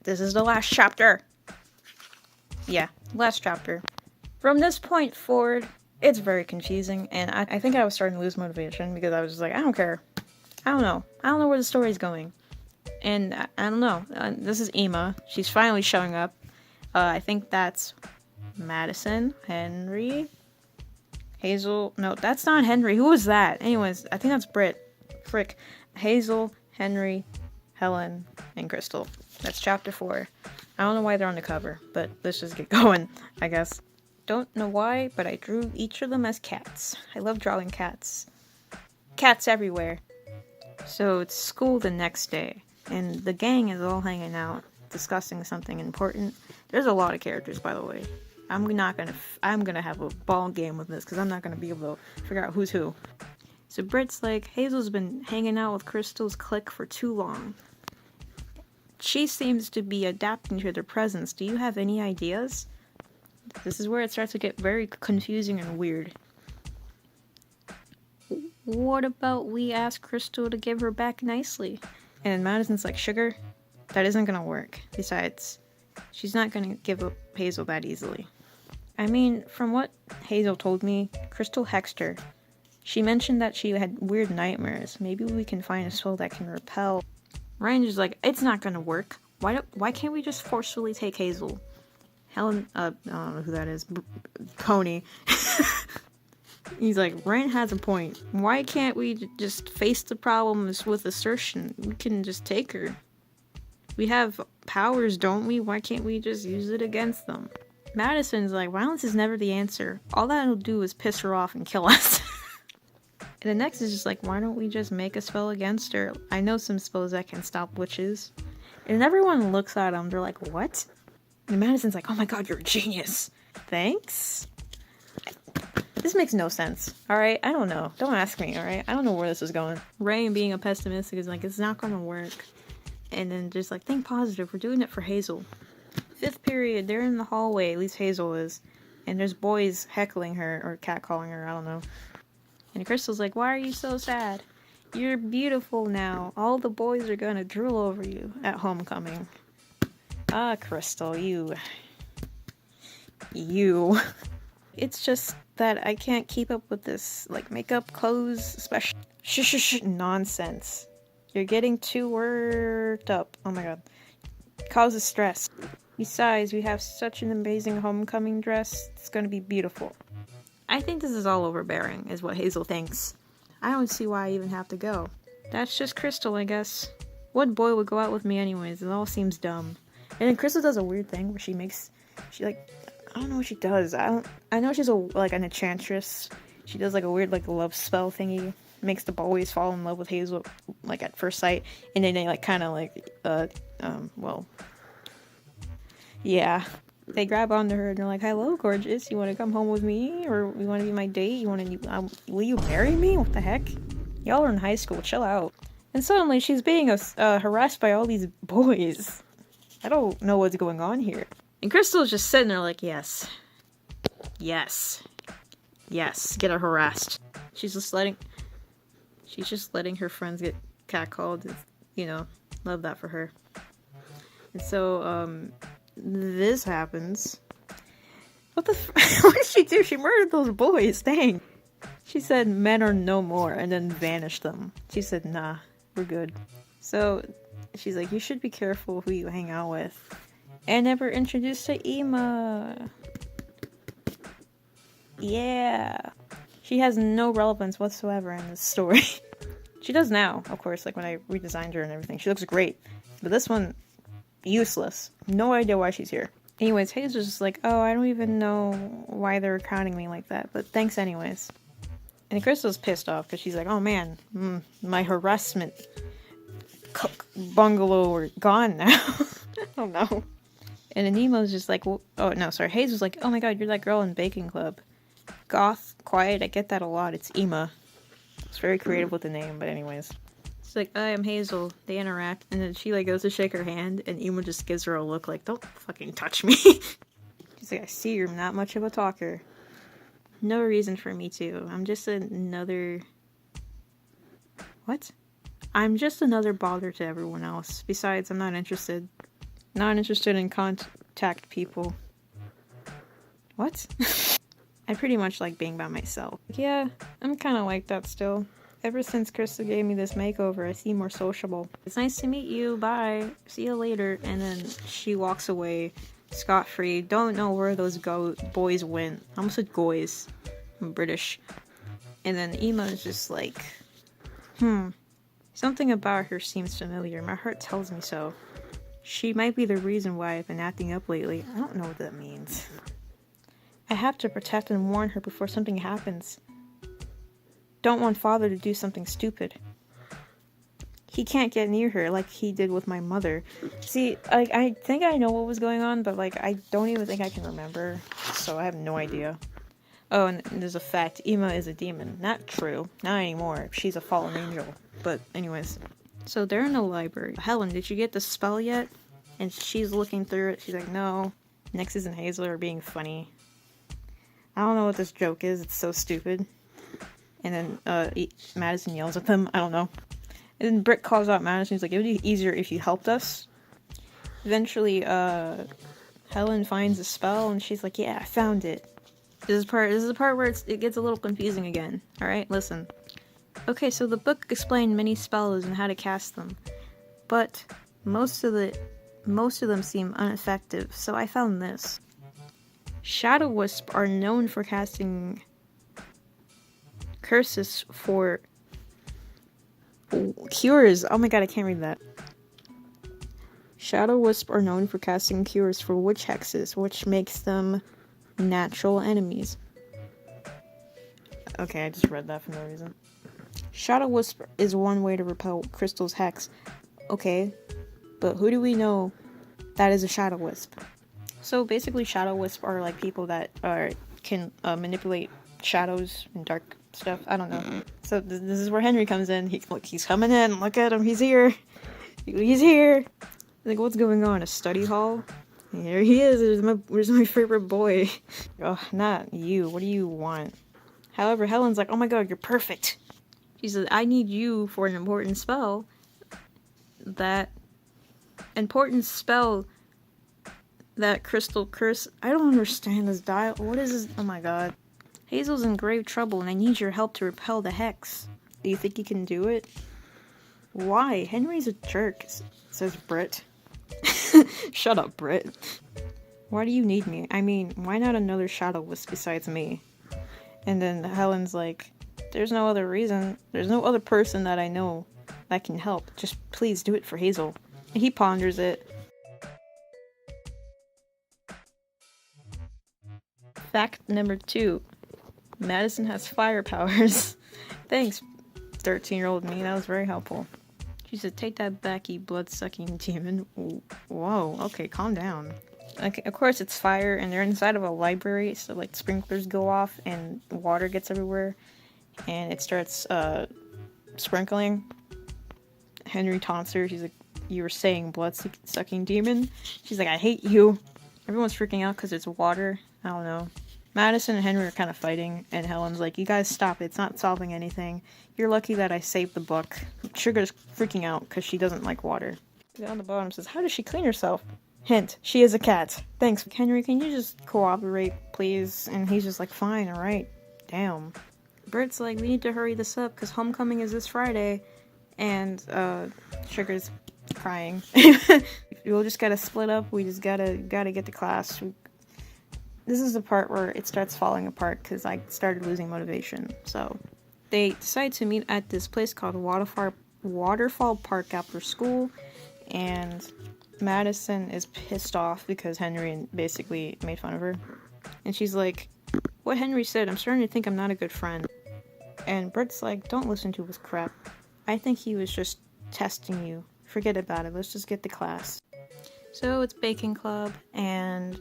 This is the last chapter. Yeah, last chapter. From this point forward, it's very confusing, and I think I was starting to lose motivation because I was just like, I don't care. I don't know. I don't know where the story's going. And I don't know. This is Emma. She's finally showing up. I think that's Madison, Henry, Hazel. No, that's not Henry. Who was that? Anyways, I think that's Britt. Frick. Hazel, Henry, Helen, and Crystal. That's chapter 4. I don't know why they're on the cover, but let's just get going, I guess. Don't know why, but I drew each of them as cats. I love drawing cats. Cats everywhere. So it's school the next day, and the gang is all hanging out, discussing something important. There's a lot of characters, by the way. I'm gonna have a ball game with this, because I'm not gonna be able to figure out who's who. So Britt's like, Hazel's been hanging out with Crystal's clique for too long. She seems to be adapting to their presence. Do you have any ideas? This is where it starts to get very confusing and weird. What about we ask Crystal to give her back nicely? And Madison's like, sugar, that isn't gonna work. Besides, she's not gonna give up Hazel that easily. I mean, from what Hazel told me, Crystal hexed her. She mentioned that she had weird nightmares. Maybe we can find a spell that can repel. Ryan's just like, it's not gonna work. Why can't we just forcefully take Hazel? Helen, I don't know who that is. Coney. He's like, Ryan has a point. Why can't we just face the problems with assertion? We can just take her. We have powers, don't we? Why can't we just use it against them? Madison's like, violence is never the answer. All that'll do is piss her off and kill us. And the next is just like, why don't we just make a spell against her? I know some spells that can stop witches. And everyone looks at him. They're like, what? And Madison's like, oh my god, you're a genius. Thanks? This makes no sense, alright? I don't know. Don't ask me, alright? I don't know where this is going. Ray, being a pessimistic, is like, it's not gonna work. And then just like, think positive. We're doing it for Hazel. 5th period, they're in the hallway. At least Hazel is. And there's boys heckling her, or catcalling her, I don't know. And Crystal's like, why are you so sad? You're beautiful now. All the boys are gonna drool over you at homecoming. Ah, Crystal, you. It's just that I can't keep up with this, like, makeup, clothes, special nonsense. You're getting too worked up. Oh my god. Causes stress. Besides, we have such an amazing homecoming dress. It's gonna be beautiful. I think this is all overbearing, is what Hazel thinks. I don't see why I even have to go. That's just Crystal, I guess. What boy would go out with me anyways? It all seems dumb. And then Crystal does a weird thing where she I don't know what she does. I know she's an enchantress. She does like a weird like love spell thingy. Makes the boys fall in love with Hazel like at first sight, and then they like kind of like yeah. They grab onto her and they're like, hello, gorgeous. You want to come home with me? Or you want to be my date? Will you marry me? What the heck? Y'all are in high school. Chill out. And suddenly she's being harassed by all these boys. I don't know what's going on here. And Crystal's just sitting there like, yes. Yes. Yes. Get her harassed. She's just letting her friends get catcalled. You know, love that for her. And so, this happens. What did she do? She murdered those boys, dang. She said men are no more and then vanished them. She said, nah, we're good. So she's like, you should be careful who you hang out with. And never introduced to Emma. Yeah. She has no relevance whatsoever in this story. She does now, of course, like when I redesigned her and everything. She looks great. But this one, useless. No idea why she's here. Anyways, Hazel's just like, oh, I don't even know why they're crowning me like that, but thanks anyways. And Crystal's pissed off because she's like, oh man, my harassment bungalow are gone now. Oh no. And then Nemo's just like, well, oh no, sorry. Hazel's like, oh my god, you're that girl in Baking Club. Goth, quiet, I get that a lot. It's Emma. It's very creative with the name, but anyways. She's like, I am Hazel. They interact, and then she like goes to shake her hand, and Emma just gives her a look like, don't fucking touch me. She's like, I see you're not much of a talker. No reason for me to. I'm just another... What? I'm just another bother to everyone else. Besides, I'm not interested. Not interested in contact people. What? I pretty much like being by myself. Yeah, I'm kind of like that still. Ever since Krista gave me this makeover, I seem more sociable. It's nice to meet you, bye, see you later. And then she walks away scot-free. Don't know where those boys went. I almost said goys. I'm British. And then Emma is just like, something about her seems familiar. My heart tells me so. She might be the reason why I've been acting up lately. I don't know what that means. I have to protect and warn her before something happens. Don't want father to do something stupid. He can't get near her like he did with my mother. See, I think I know what was going on, but like I don't even think I can remember, so I have no idea. Oh, and there's a fact. Emma is a demon. Not true. Not anymore. She's a fallen angel. But anyways. So they're in the library. Helen, did you get the spell yet? And she's looking through it. She's like, no. Nixon and Hazel are being funny. I don't know what this joke is. It's so stupid. And then Madison yells at them. I don't know. And then Britt calls out Madison. He's like, it would be easier if you helped us. Eventually, Helen finds a spell, and she's like, yeah, I found it. This is the part where it gets a little confusing again. Alright, listen. Okay, so the book explained many spells and how to cast them. But most of them seem ineffective, so I found this. Shadow Wisp are known for casting curses for cures. Oh my god, I can't read that. Shadow Wisp are known for casting cures for witch hexes, which makes them natural enemies. Okay, I just read that for no reason. Shadow Wisp is one way to repel Crystal's hex. Okay, but who do we know that is a Shadow Wisp? So basically, Shadow Wisp are like people that can manipulate shadows and dark stuff. I don't know. So this is where Henry comes in. He's coming in. Look at him. He's here. He's here. Like, what's going on? A study hall? Here he is. Where's my favorite boy? Oh, not you. What do you want? However, Helen's like, oh my god, you're perfect. She says, I need you for an important spell. That Crystal curse. I don't understand this dial. What is this? Oh my god. Hazel's in grave trouble and I need your help to repel the hex. Do you think you can do it? Why? Henry's a jerk, says Britt. Shut up, Britt. Why do you need me? I mean, why not another Shadow Wisp besides me? And then Helen's like, there's no other reason. There's no other person that I know that can help. Just please do it for Hazel. And he ponders it. Fact number 2. Madison has fire powers. Thanks, 13-year-old me. That was very helpful. She said, take that back, you blood-sucking demon. Whoa, okay, calm down. Okay, of course, it's fire, and they're inside of a library, so, like, sprinklers go off, and water gets everywhere, and it starts, sprinkling. Henry taunts her. She's like, you were saying blood-sucking demon? She's like, I hate you. Everyone's freaking out because it's water. I don't know. Madison and Henry are kind of fighting, and Helen's like, you guys stop, it's not solving anything. You're lucky that I saved the book. Sugar's freaking out because she doesn't like water. Down the bottom says, how does she clean herself? Hint, she is a cat. Thanks. Henry, can you just cooperate, please? And he's just like, fine, alright. Damn. Bert's like, we need to hurry this up because homecoming is this Friday. And, Sugar's crying. We'll just gotta split up. We just gotta get to class. This is the part where it starts falling apart because I started losing motivation. So they decide to meet at this place called Waterfall Park after school, and Madison is pissed off because Henry basically made fun of her. And she's like, what Henry said, I'm starting to think I'm not a good friend. And Bert's like, don't listen to his crap. I think he was just testing you. Forget about it. Let's just get to class. So it's baking club, and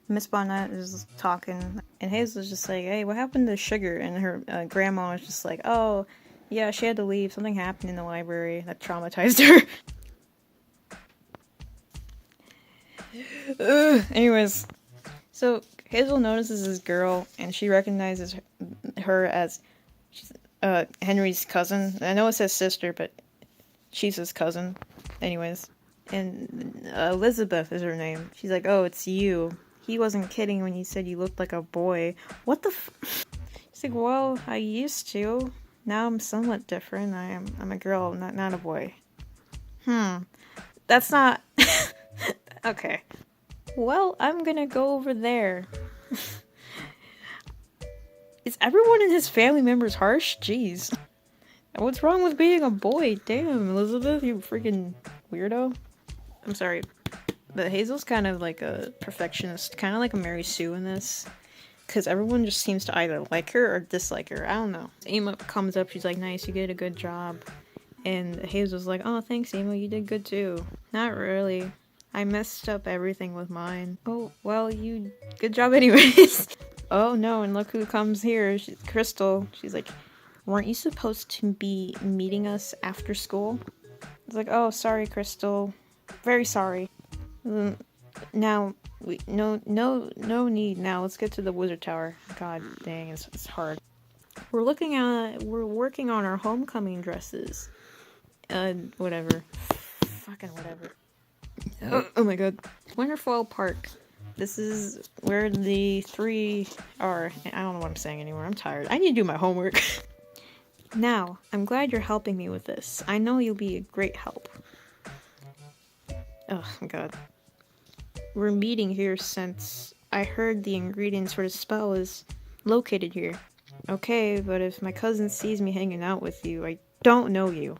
Miss Bonnet is talking, and Hazel's just like, hey, what happened to Sugar? And her grandma is just like, oh, yeah, she had to leave. Something happened in the library that traumatized her. Anyways, so Hazel notices this girl, and she recognizes her as Henry's cousin. I know it says sister, but she's his cousin. Anyways, And Elizabeth is her name. She's like, oh, it's you. He wasn't kidding when he said you looked like a boy. What the She's like, well, I used to. Now I'm somewhat different. I'm a girl, not a boy. That's not... Okay. Well, I'm gonna go over there. Is everyone in his family members harsh? Jeez. What's wrong with being a boy? Damn, Elizabeth, you freaking weirdo. I'm sorry. But Hazel's kind of like a perfectionist. Kind of like a Mary Sue in this. Because everyone just seems to either like her or dislike her. I don't know. Emma comes up, she's like, nice, you did a good job. And Hazel's like, oh, thanks, Emma, you did good too. Not really. I messed up everything with mine. Oh, well, good job anyways. Oh no, and look who comes here. She's Crystal. She's like, weren't you supposed to be meeting us after school? It's like, oh, sorry, Crystal. Very sorry. Now, no need. Now, let's get to the wizard tower. God dang, it's hard. We're working on our homecoming dresses. Whatever. Fucking whatever. Oh my god. Winterfell Park. This is where the three are. I don't know what I'm saying anymore. I'm tired. I need to do my homework. Now, I'm glad you're helping me with this. I know you'll be a great help. Oh my god. We're meeting here since I heard the ingredients for the spell is located here. Okay, but if my cousin sees me hanging out with you, I don't know you.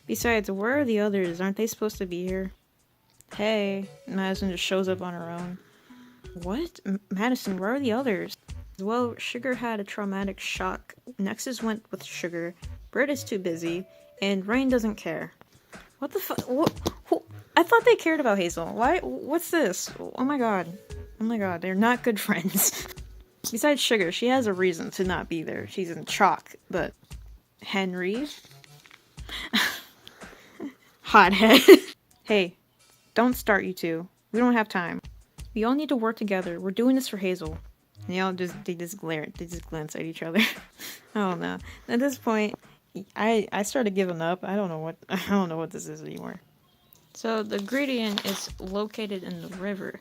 Besides, where are the others? Aren't they supposed to be here? Hey, Madison just shows up on her own. What? Madison, where are the others? Well, Sugar had a traumatic shock. Nexus went with Sugar. Britt is too busy. And Rain doesn't care. What the fuck? I thought they cared about Hazel. Why? What's this? Oh my god. Oh my god, they're not good friends. Besides Sugar, she has a reason to not be there. She's in shock, but... Henry? Hothead. Hey, don't start, you two. We don't have time. We all need to work together. We're doing this for Hazel. And they just glance at each other. I don't know. At this point, I started giving up. I don't know what this is anymore. So the ingredient is located in the river.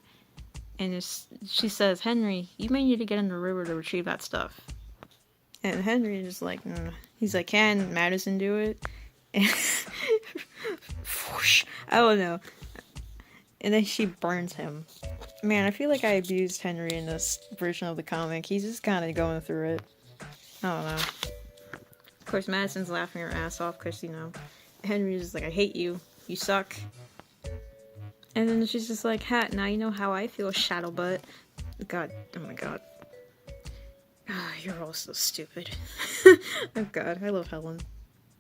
And she says, Henry, you may need to get in the river to retrieve that stuff. And Henry is like, he's like, can Madison do it? And I don't know. And then she burns him. Man, I feel like I abused Henry in this version of the comic. He's just kind of going through it. I don't know. Of course, Madison's laughing her ass off because, Henry's just like, I hate you. You suck. And then she's just like, Hat, now you know how I feel, shadow butt. God, oh my god. You're all so stupid. Oh god, I love Helen.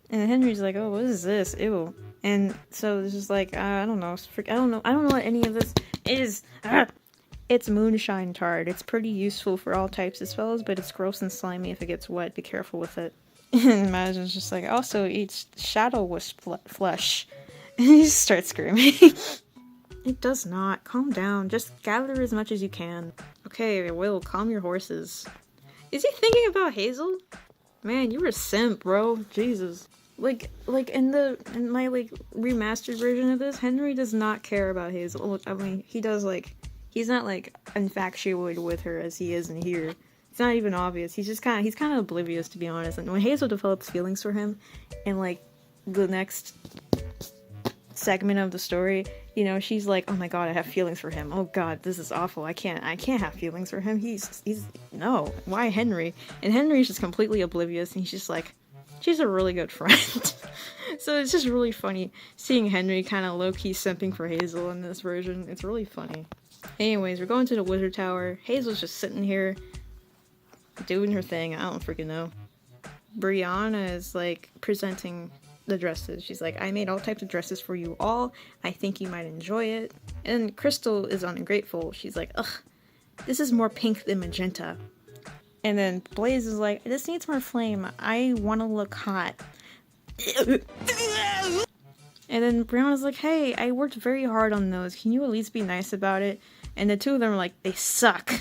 And Henry's like, oh, what is this? Ew. And so it's just like, I don't know. I don't know what any of this is. It's moonshine tart. It's pretty useful for all types of spells, but it's gross and slimy if it gets wet. Be careful with it. And Madison's just like, also eats shadow wisp flesh. And he just starts screaming. It does not. Calm down. Just gather as much as you can. Okay, Will, calm your horses. Is he thinking about Hazel? Man, you were a simp, bro. Jesus. Like in my remastered version of this, Henry does not care about Hazel. I mean, he does he's not infatuated with her as he is in here. It's not even obvious. He's kind of oblivious, to be honest. And when Hazel develops feelings for him, in the next segment of the story, she's like, oh my god, I have feelings for him. Oh god, this is awful. I can't have feelings for him. He's no. Why Henry? And Henry's just completely oblivious, and he's just like, she's a really good friend. So it's just really funny seeing Henry kind of low-key simping for Hazel in this version. It's really funny. Anyways, we're going to the wizard tower. Hazel's just sitting here doing her thing. I don't freaking know. Brianna is presenting the dresses. She's like, I made all types of dresses for you all. I think you might enjoy it. And Crystal is ungrateful. She's like, ugh, this is more pink than magenta. And then Blaze is like, this needs more flame. I want to look hot. And then Brianna's like, hey, I worked very hard on those. Can you at least be nice about it? And the two of them are like, they suck.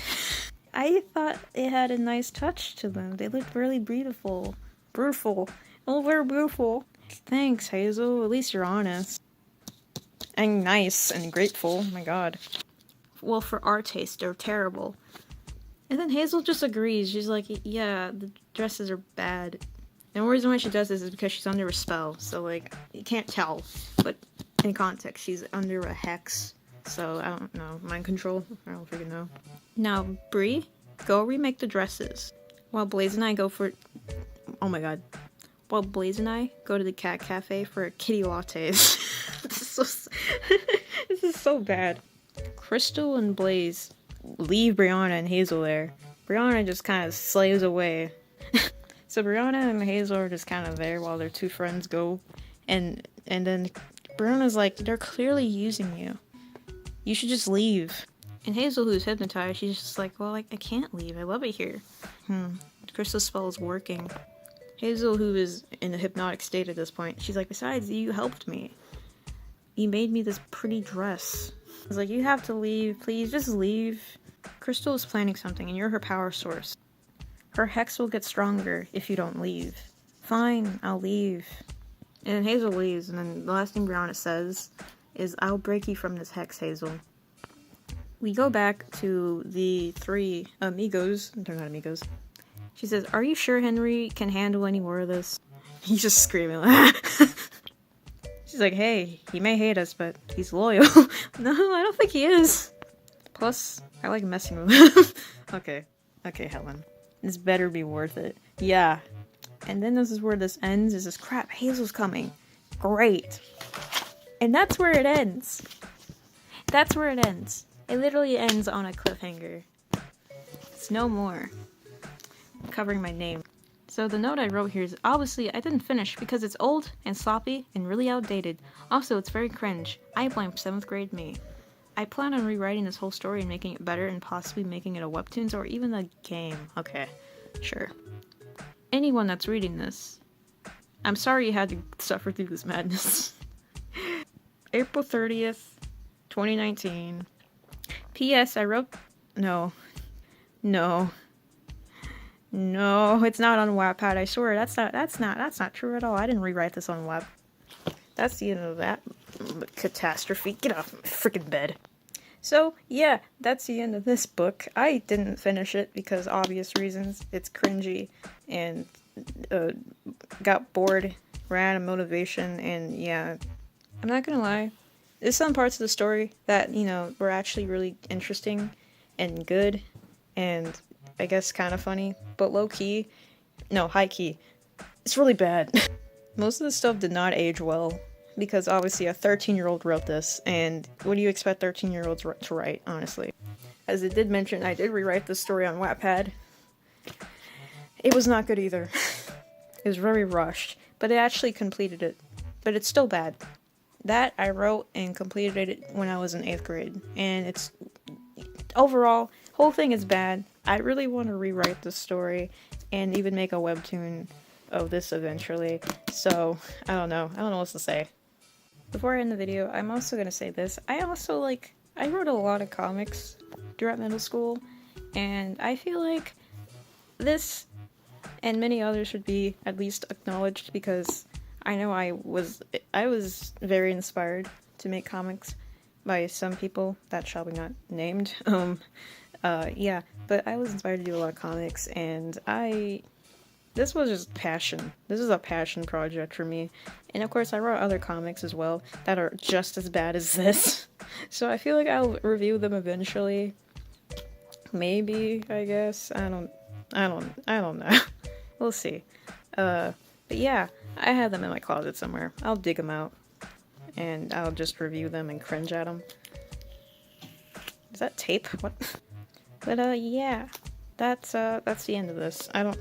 I thought it had a nice touch to them. They looked really beautiful. Beautiful. Oh, very beautiful. Thanks, Hazel. At least you're honest. and nice and grateful. Oh my god. Well, for our taste, they're terrible. And then Hazel just agrees. She's like, yeah, the dresses are bad. And the reason why she does this is because she's under a spell. So, like, you can't tell. But in context, she's under a hex. So, I don't know. Mind control? I don't freaking know. Now, Bree, go remake the dresses. While Blaze and I go for... Oh my god. While Blaze and I go to the cat cafe for kitty lattes. This is so bad. Crystal and Blaze leave Brianna and Hazel there. Brianna just kind of slaves away. So Brianna and Hazel are just kind of there while their two friends go. And then Brianna's like, they're clearly using you. You should just leave. And Hazel, who's hypnotized, she's just like, well, I can't leave. I love it here. Crystal's spell is working. Hazel, who is in a hypnotic state at this point, she's like, besides, you helped me. You made me this pretty dress. I was like, you have to leave. Please, just leave. Crystal is planning something, and you're her power source. Her hex will get stronger if you don't leave. Fine, I'll leave. And Hazel leaves, and then the last thing Brianna says is, I'll break you from this hex, Hazel. We go back to the three amigos. They're not amigos. She says, are you sure Henry can handle any more of this? He's just screaming like She's like, hey, he may hate us, but he's loyal. No, I don't think he is. Plus, I like messing with him. Okay, Helen. This better be worth it. Yeah. And then this is where this ends. Is this crap, Hazel's coming. Great. And that's where it ends. That's where it ends. It literally ends on a cliffhanger. It's no more. I'm covering my name. So the note I wrote here is, obviously I didn't finish because it's old and sloppy and really outdated. Also, it's very cringe. I blame 7th grade me. I plan on rewriting this whole story and making it better and possibly making it a webtoons or even a game. Okay, sure. Anyone that's reading this, I'm sorry you had to suffer through this madness. April 30th, 2019. P.S. I wrote... No, it's not on Wattpad. I swear that's not true at all. I didn't rewrite this on Web. That's the end of that catastrophe. Get off my freaking bed. So yeah, that's the end of this book. I didn't finish it because obvious reasons. It's cringy and got bored, ran out of motivation, and yeah, I'm not gonna lie. There's some parts of the story that, you know, were actually really interesting and good and I guess kind of funny, but low-key, no, high-key, it's really bad. Most of the stuff did not age well, because obviously a 13-year-old wrote this, and what do you expect 13-year-olds to write, honestly? As it did mention, I did rewrite this story on Wattpad. It was not good either. It was very rushed, but it actually completed it. But it's still bad. That I wrote and completed it when I was in 8th grade, and it's overall, whole thing is bad. I really want to rewrite this story and even make a webtoon of this eventually. So, I don't know what else to say. Before I end the video, I'm also going to say this. I wrote a lot of comics throughout middle school, and I feel like this and many others should be at least acknowledged because I know I was very inspired to make comics by some people that shall be not named. Yeah, but I was inspired to do a lot of comics, and this was just passion. This is a passion project for me. And of course, I wrote other comics as well that are just as bad as this. So I feel like I'll review them eventually. Maybe, I guess. I don't know. We'll see. But yeah, I have them in my closet somewhere. I'll dig them out, and I'll just review them and cringe at them. Is that tape? What? But yeah, that's the end of this. I don't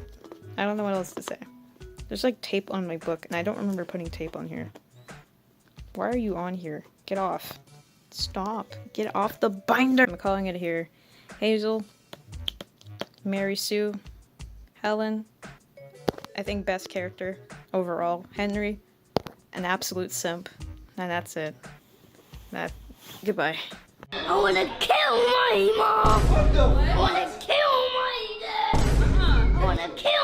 know what else to say. There's like tape on my book, and I don't remember putting tape on here. Why are you on here? Get off. Stop. Get off the binder. I'm calling it here. Hazel, Mary Sue, Helen, I think best character overall. Henry, an absolute simp, and that's it. Goodbye. I wanna kill my mom! I wanna kill my dad! I wanna kill